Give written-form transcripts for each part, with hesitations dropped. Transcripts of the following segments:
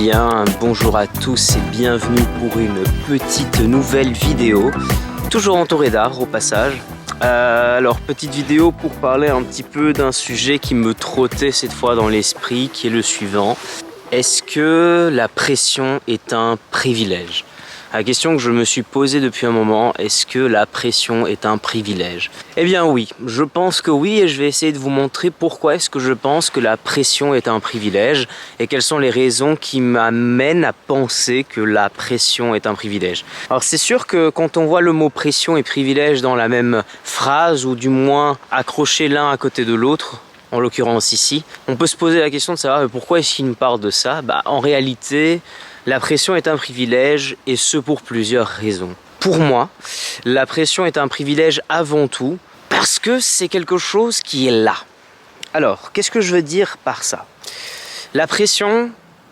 bien, bonjour à tous et bienvenue pour une petite nouvelle vidéo, toujours entouré d'art au passage. Alors petite vidéo pour parler un petit peu d'un sujet qui me trottait cette fois dans l'esprit, qui est le suivant. Est-ce que la pression est un privilège ? La question que je me suis posée depuis un moment, est-ce que la pression est un privilège ? Eh bien oui, je pense que oui et je vais essayer de vous montrer pourquoi est-ce que je pense que la pression est un privilège et quelles sont les raisons qui m'amènent à penser que la pression est un privilège. Alors c'est sûr que quand on voit le mot pression et privilège dans la même phrase ou du moins accrochés l'un à côté de l'autre, en l'occurrence ici, on peut se poser la question de savoir pourquoi est-ce qu'il nous parle de ça ? En réalité, la pression est un privilège et ce pour plusieurs raisons. Pour moi, la pression est un privilège avant tout parce que c'est quelque chose qui est là. Alors, qu'est-ce que je veux dire par ça ? La pression,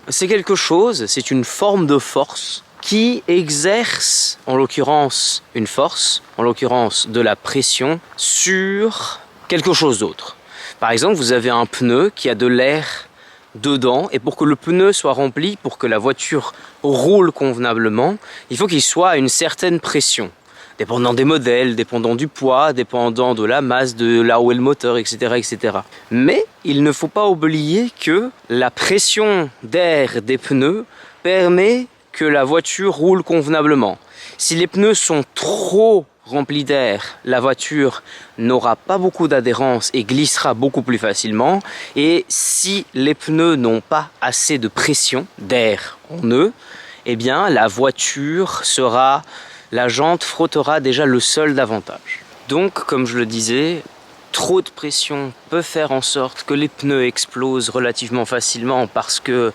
c'est quelque chose, c'est une forme de force qui exerce, en l'occurrence, une force, en l'occurrence de la pression, sur quelque chose d'autre. Par exemple, vous avez un pneu qui a de l'air dedans et pour que le pneu soit rempli, pour que la voiture roule convenablement, il faut qu'il soit à une certaine pression. Dépendant des modèles, dépendant du poids, dépendant de la masse, de là où est le moteur, etc., etc. Mais il ne faut pas oublier que la pression d'air des pneus permet que la voiture roule convenablement. Si les pneus sont trop remplis d'air, la voiture n'aura pas beaucoup d'adhérence et glissera beaucoup plus facilement. Et si les pneus n'ont pas assez de pression d'air en eux, eh bien la jante frottera déjà le sol davantage. Donc, comme je le disais, trop de pression peut faire en sorte que les pneus explosent relativement facilement parce que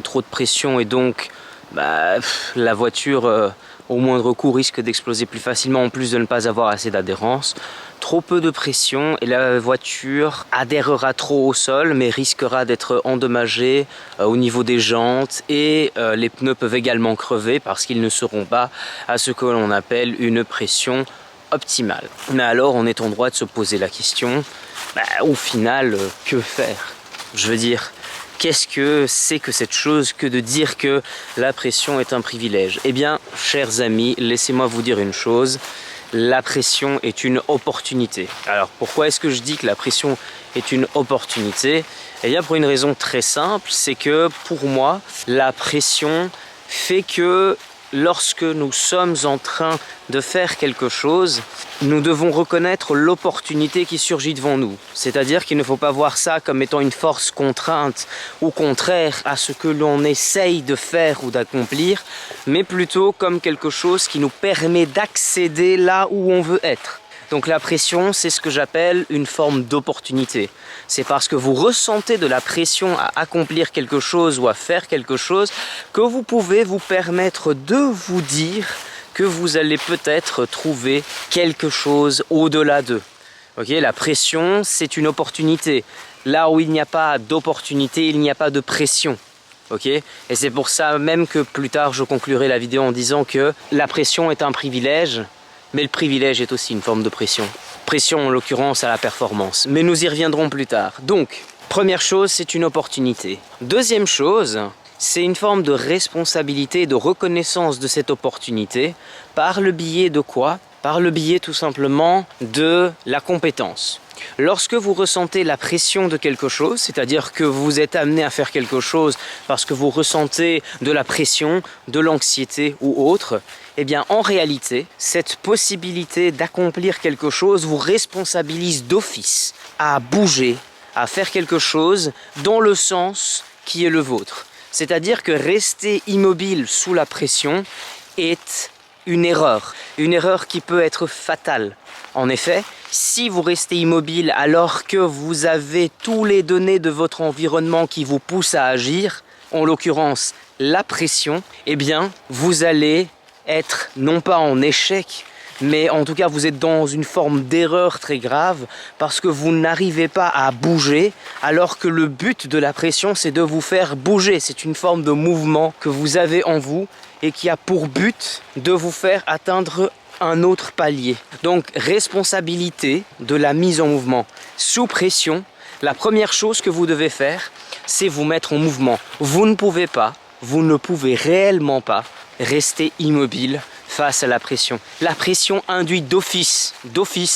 trop de pression et donc la voiture au moindre coup risque d'exploser plus facilement en plus de ne pas avoir assez d'adhérence. Trop peu de pression et la voiture adhérera trop au sol mais risquera d'être endommagée au niveau des jantes et les pneus peuvent également crever parce qu'ils ne seront pas à ce que l'on appelle une pression optimale. Mais alors on est en droit de se poser la question, au final que faire ? Je veux dire, qu'est-ce que c'est que cette chose que de dire que la pression est un privilège ? Eh bien, chers amis, laissez-moi vous dire une chose, la pression est une opportunité. Alors, pourquoi est-ce que je dis que la pression est une opportunité ? Eh bien, pour une raison très simple, c'est que pour moi, la pression fait que lorsque nous sommes en train de faire quelque chose, nous devons reconnaître l'opportunité qui surgit devant nous. C'est-à-dire qu'il ne faut pas voir ça comme étant une force contrainte ou contraire à ce que l'on essaye de faire ou d'accomplir, mais plutôt comme quelque chose qui nous permet d'accéder là où on veut être. Donc la pression, c'est ce que j'appelle une forme d'opportunité. C'est parce que vous ressentez de la pression à accomplir quelque chose ou à faire quelque chose que vous pouvez vous permettre de vous dire que vous allez peut-être trouver quelque chose au-delà d'eux. Okay, la pression, c'est une opportunité. Là où il n'y a pas d'opportunité, il n'y a pas de pression. Okay, et c'est pour ça même que plus tard, je conclurai la vidéo en disant que la pression est un privilège. Mais le privilège est aussi une forme de pression. Pression en l'occurrence à la performance. Mais nous y reviendrons plus tard. Donc, première chose, c'est une opportunité. Deuxième chose, c'est une forme de responsabilité et de reconnaissance de cette opportunité. Par le biais de quoi ? Par le biais tout simplement de la compétence. Lorsque vous ressentez la pression de quelque chose, c'est-à-dire que vous êtes amené à faire quelque chose parce que vous ressentez de la pression, de l'anxiété ou autre, eh bien en réalité, cette possibilité d'accomplir quelque chose vous responsabilise d'office à bouger, à faire quelque chose dans le sens qui est le vôtre. C'est-à-dire que rester immobile sous la pression est une erreur qui peut être fatale. En effet, si vous restez immobile alors que vous avez tous les données de votre environnement qui vous poussent à agir, en l'occurrence la pression, eh bien vous allez être non pas en échec, mais en tout cas vous êtes dans une forme d'erreur très grave parce que vous n'arrivez pas à bouger alors que le but de la pression c'est de vous faire bouger. C'est une forme de mouvement que vous avez en vous et qui a pour but de vous faire atteindre un autre palier. Donc responsabilité de la mise en mouvement. Sous pression, la première chose que vous devez faire, c'est vous mettre en mouvement. Vous ne pouvez pas vous ne pouvez réellement pas rester immobile face à la pression. La pression induit d'office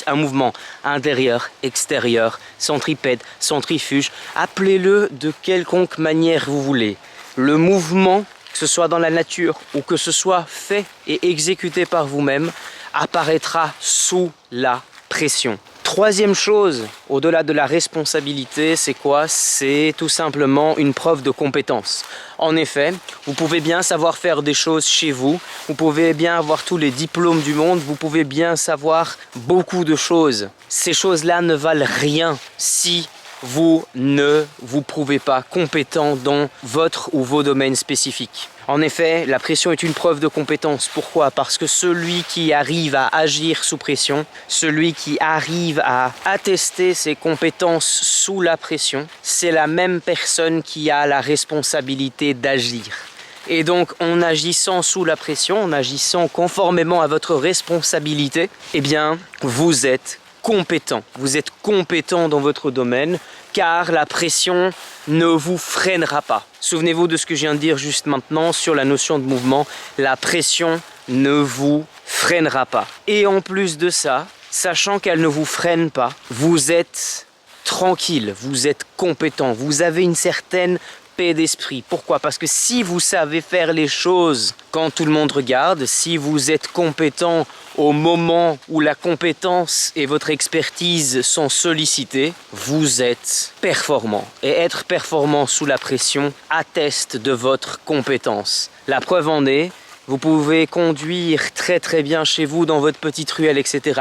un mouvement intérieur, extérieur, centripète, centrifuge, appelez-le de quelconque manière vous voulez. Le mouvement, que ce soit dans la nature ou que ce soit fait et exécuté par vous-même, apparaîtra sous la pression. Troisième chose, au-delà de la responsabilité, c'est quoi? C'est tout simplement une preuve de compétence. En effet, vous pouvez bien savoir faire des choses chez vous, vous pouvez bien avoir tous les diplômes du monde, vous pouvez bien savoir beaucoup de choses. Ces choses-là ne valent rien si vous ne vous prouvez pas compétent dans votre ou vos domaines spécifiques. En effet, la pression est une preuve de compétence. Pourquoi? Parce que celui qui arrive à agir sous pression, celui qui arrive à attester ses compétences sous la pression, c'est la même personne qui a la responsabilité d'agir. Et donc, en agissant sous la pression, en agissant conformément à votre responsabilité, eh bien, vous êtes compétent. Vous êtes compétent dans votre domaine car la pression ne vous freinera pas. Souvenez-vous de ce que je viens de dire juste maintenant sur la notion de mouvement. La pression ne vous freinera pas. Et en plus de ça, sachant qu'elle ne vous freine pas, vous êtes tranquille, vous êtes compétent, vous avez une certaine paix d'esprit. Pourquoi? Parce que si vous savez faire les choses quand tout le monde regarde, si vous êtes compétent au moment où la compétence et votre expertise sont sollicitées, vous êtes performant. Et être performant sous la pression atteste de votre compétence. La preuve en est, vous pouvez conduire très bien chez vous dans votre petite ruelle, etc.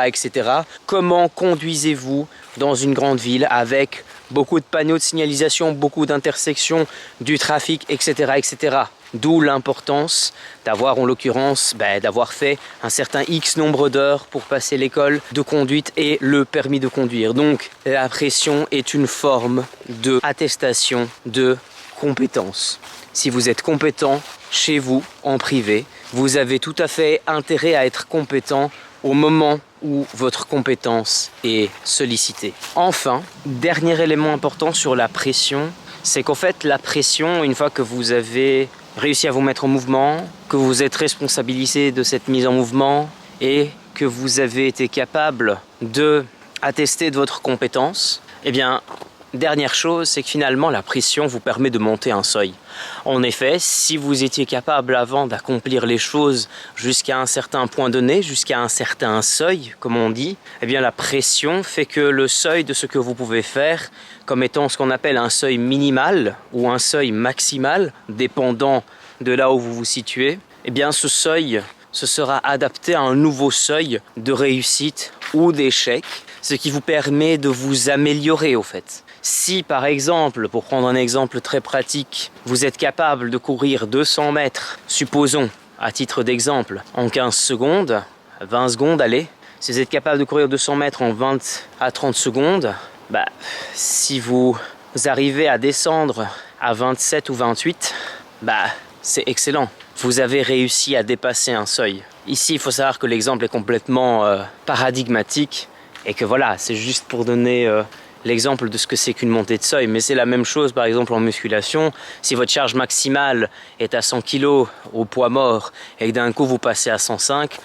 Comment conduisez-vous dans une grande ville avec beaucoup de panneaux de signalisation, beaucoup d'intersections, du trafic, etc. D'où l'importance d'avoir en l'occurrence, d'avoir fait un certain X nombre d'heures pour passer l'école de conduite et le permis de conduire. Donc la pression est une forme de attestation de compétence. Si vous êtes compétent chez vous, en privé, vous avez tout à fait intérêt à être compétent au moment où votre compétence est sollicitée. Enfin, dernier élément important sur la pression, c'est qu'en fait la pression, une fois que vous avez réussi à vous mettre en mouvement, que vous êtes responsabilisé de cette mise en mouvement et que vous avez été capable de attester de votre compétence, eh bien, dernière chose, c'est que finalement la pression vous permet de monter un seuil. En effet, si vous étiez capable avant d'accomplir les choses jusqu'à un certain point donné, jusqu'à un certain seuil, comme on dit, eh bien la pression fait que le seuil de ce que vous pouvez faire, comme étant ce qu'on appelle un seuil minimal ou un seuil maximal, dépendant de là où vous vous situez, eh bien ce seuil se sera adapté à un nouveau seuil de réussite ou d'échec, ce qui vous permet de vous améliorer au fait. Si par exemple, pour prendre un exemple très pratique, vous êtes capable de courir 200 mètres, supposons, à titre d'exemple, en 15 secondes, 20 secondes, allez, si vous êtes capable de courir 200 mètres en 20 à 30 secondes, si vous arrivez à descendre à 27 ou 28, c'est excellent. Vous avez réussi à dépasser un seuil. Ici, il faut savoir que l'exemple est complètement paradigmatique et que voilà, c'est juste pour donner l'exemple de ce que c'est qu'une montée de seuil, mais c'est la même chose par exemple en musculation. Si votre charge maximale est à 100 kg au poids mort et que d'un coup vous passez à 105,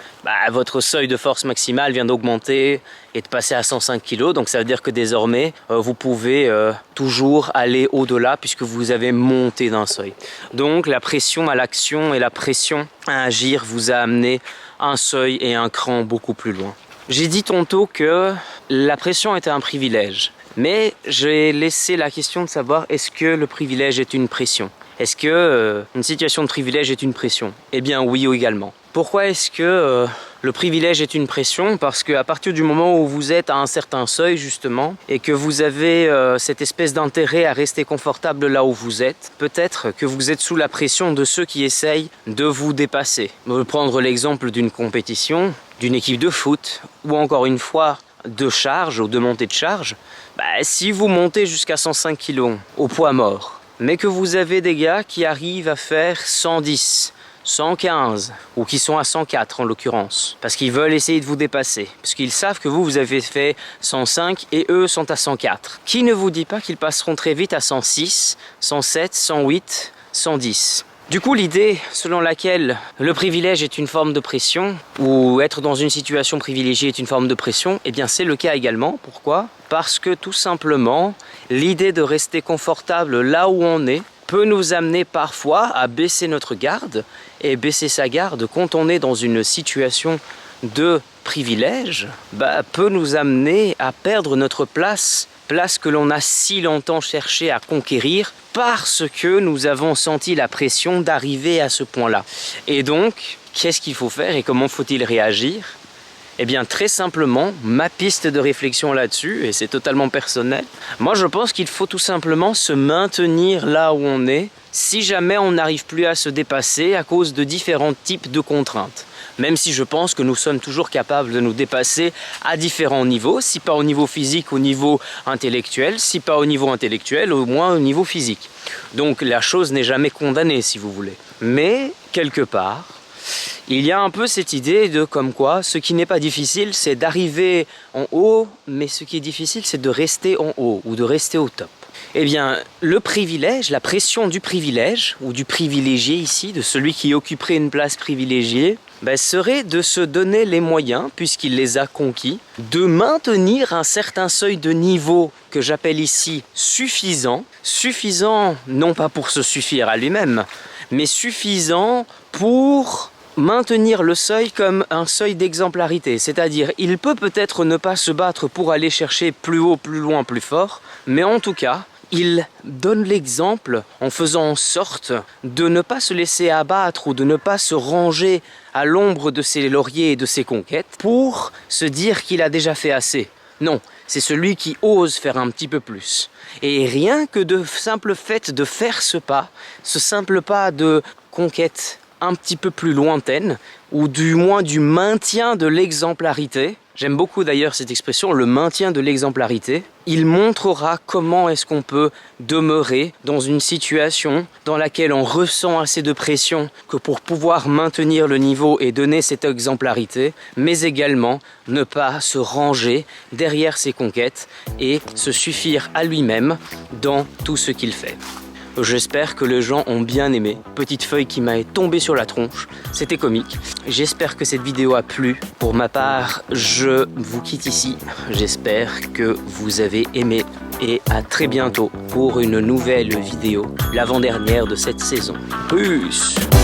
votre seuil de force maximale vient d'augmenter et de passer à 105 kg, donc ça veut dire que désormais vous pouvez toujours aller au-delà puisque vous avez monté d'un seuil. Donc la pression à l'action et la pression à agir vous a amené un seuil et un cran beaucoup plus loin. J'ai dit tantôt que la pression était un privilège. Mais j'ai laissé la question de savoir est-ce que le privilège est une pression? Est-ce que une situation de privilège est une pression? Eh bien oui également. Pourquoi est-ce que le privilège est une pression? Parce qu'à partir du moment où vous êtes à un certain seuil justement et que vous avez cette espèce d'intérêt à rester confortable là où vous êtes, peut-être que vous êtes sous la pression de ceux qui essayent de vous dépasser. On va prendre l'exemple d'une compétition, d'une équipe de foot ou encore une fois de charge ou de montée de charge. Si vous montez jusqu'à 105 kg au poids mort, mais que vous avez des gars qui arrivent à faire 110, 115 ou qui sont à 104 en l'occurrence, parce qu'ils veulent essayer de vous dépasser, parce qu'ils savent que vous avez fait 105 et eux sont à 104. Qui ne vous dit pas qu'ils passeront très vite à 106, 107, 108, 110? Du coup, l'idée selon laquelle le privilège est une forme de pression, ou être dans une situation privilégiée est une forme de pression, eh bien c'est le cas également. Pourquoi? Parce que tout simplement, l'idée de rester confortable là où on est peut nous amener parfois à baisser notre garde, et baisser sa garde quand on est dans une situation de privilège, peut nous amener à perdre notre place que l'on a si longtemps cherché à conquérir parce que nous avons senti la pression d'arriver à ce point-là. Et donc, qu'est-ce qu'il faut faire et comment faut-il réagir? Eh bien, très simplement, ma piste de réflexion là-dessus, et c'est totalement personnel, moi je pense qu'il faut tout simplement se maintenir là où on est si jamais on n'arrive plus à se dépasser à cause de différents types de contraintes. Même si je pense que nous sommes toujours capables de nous dépasser à différents niveaux, si pas au niveau physique, au niveau intellectuel, si pas au niveau intellectuel, au moins au niveau physique. Donc la chose n'est jamais condamnée, si vous voulez. Mais, quelque part, il y a un peu cette idée de comme quoi, ce qui n'est pas difficile, c'est d'arriver en haut, mais ce qui est difficile, c'est de rester en haut, ou de rester au top. Eh bien, le privilège, la pression du privilège, ou du privilégié ici, de celui qui occuperait une place privilégiée, serait de se donner les moyens, puisqu'il les a conquis, de maintenir un certain seuil de niveau que j'appelle ici suffisant. Suffisant, non pas pour se suffire à lui-même, mais suffisant pour maintenir le seuil comme un seuil d'exemplarité. C'est-à-dire, il peut peut-être ne pas se battre pour aller chercher plus haut, plus loin, plus fort, mais en tout cas, il donne l'exemple en faisant en sorte de ne pas se laisser abattre ou de ne pas se ranger à l'ombre de ses lauriers et de ses conquêtes pour se dire qu'il a déjà fait assez. Non, c'est celui qui ose faire un petit peu plus. Et rien que de simple fait de faire ce pas, ce simple pas de conquête un petit peu plus lointaine, ou du moins du maintien de l'exemplarité. J'aime beaucoup d'ailleurs cette expression, le maintien de l'exemplarité. Il montrera comment est-ce qu'on peut demeurer dans une situation dans laquelle on ressent assez de pression que pour pouvoir maintenir le niveau et donner cette exemplarité, mais également ne pas se ranger derrière ses conquêtes et se suffire à lui-même dans tout ce qu'il fait. J'espère que les gens ont bien aimé. Petite feuille qui m'est tombée sur la tronche. C'était comique. J'espère que cette vidéo a plu. Pour ma part, je vous quitte ici. J'espère que vous avez aimé. Et à très bientôt pour une nouvelle vidéo, l'avant-dernière de cette saison. Peace!